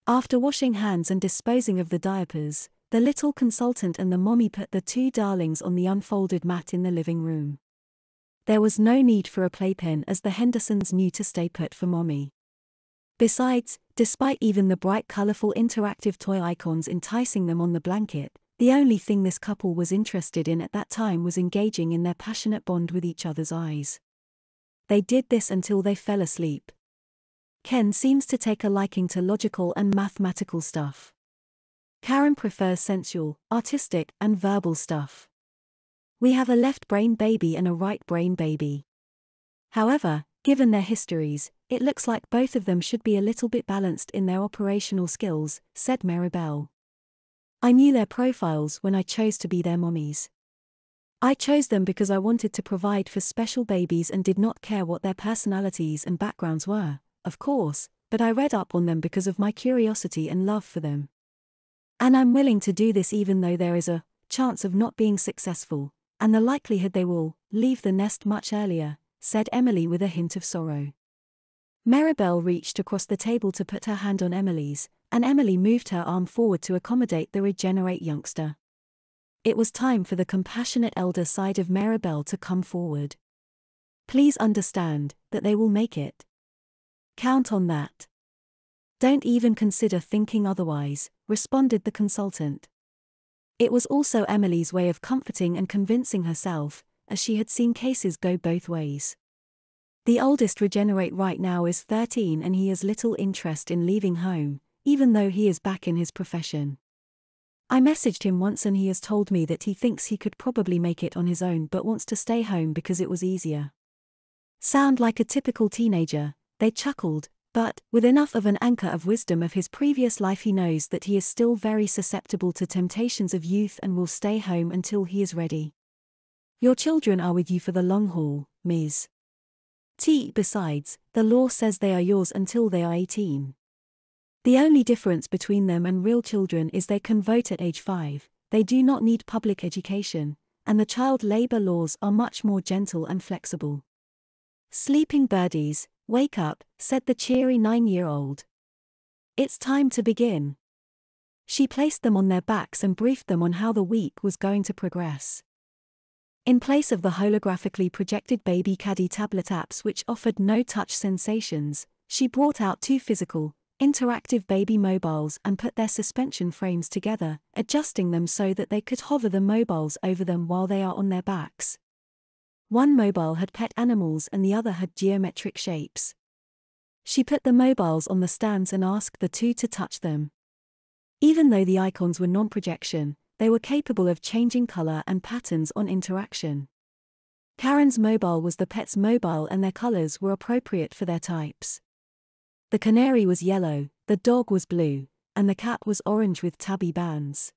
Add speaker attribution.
Speaker 1: After washing hands and disposing of the diapers, the little consultant and the mommy put the two darlings on the unfolded mat in the living room. There was no need for a playpen as the Hendersons knew to stay put for mommy. Besides, despite even the bright colorful interactive toy icons enticing them on the blanket, the only thing this couple was interested in at that time was engaging in their passionate bond with each other's eyes. They did this until they fell asleep. Ken seems to take a liking to logical and mathematical stuff. Karen prefers sensual, artistic, and verbal stuff. We have a left brain baby and a right brain baby. However, given their histories, it looks like both of them should be a little bit balanced in their operational skills, said Maribel. I knew their profiles when I chose to be their mommies. I chose them because I wanted to provide for special babies and did not care what their personalities and backgrounds were, of course, but I read up on them because of my curiosity and love for them. And I'm willing to do this even though there is a chance of not being successful, and the likelihood they will leave the nest much earlier, said Emily with a hint of sorrow. Maribel reached across the table to put her hand on Emily's, and Emily moved her arm forward to accommodate the regenerate youngster. It was time for the compassionate elder side of Maribel to come forward. Please understand that they will make it. Count on that. Don't even consider thinking otherwise, responded the consultant. It was also Emily's way of comforting and convincing herself, as she had seen cases go both ways. The oldest regenerate right now is 13 and he has little interest in leaving home, even though he is back in his profession. I messaged him once and he has told me that he thinks he could probably make it on his own but wants to stay home because it was easier. Sound like a typical teenager, they chuckled, but, with enough of an anchor of wisdom of his previous life, he knows that he is still very susceptible to temptations of youth and will stay home until he is ready. Your children are with you for the long haul, Ms. T. Besides, the law says they are yours until they are 18. The only difference between them and real children is they can vote at age 5, they do not need public education, and the child labor laws are much more gentle and flexible. Sleeping birdies, wake up, said the cheery 9-year-old. It's time to begin. She placed them on their backs and briefed them on how the week was going to progress. In place of the holographically projected Baby Caddy tablet apps which offered no touch sensations, she brought out two physical, interactive baby mobiles and put their suspension frames together, adjusting them so that they could hover the mobiles over them while they are on their backs. One mobile had pet animals and the other had geometric shapes. She put the mobiles on the stands and asked the two to touch them. Even though the icons were non-projection, they were capable of changing color and patterns on interaction. Karen's mobile was the pet's mobile and their colors were appropriate for their types. The canary was yellow, the dog was blue, and the cat was orange with tabby bands.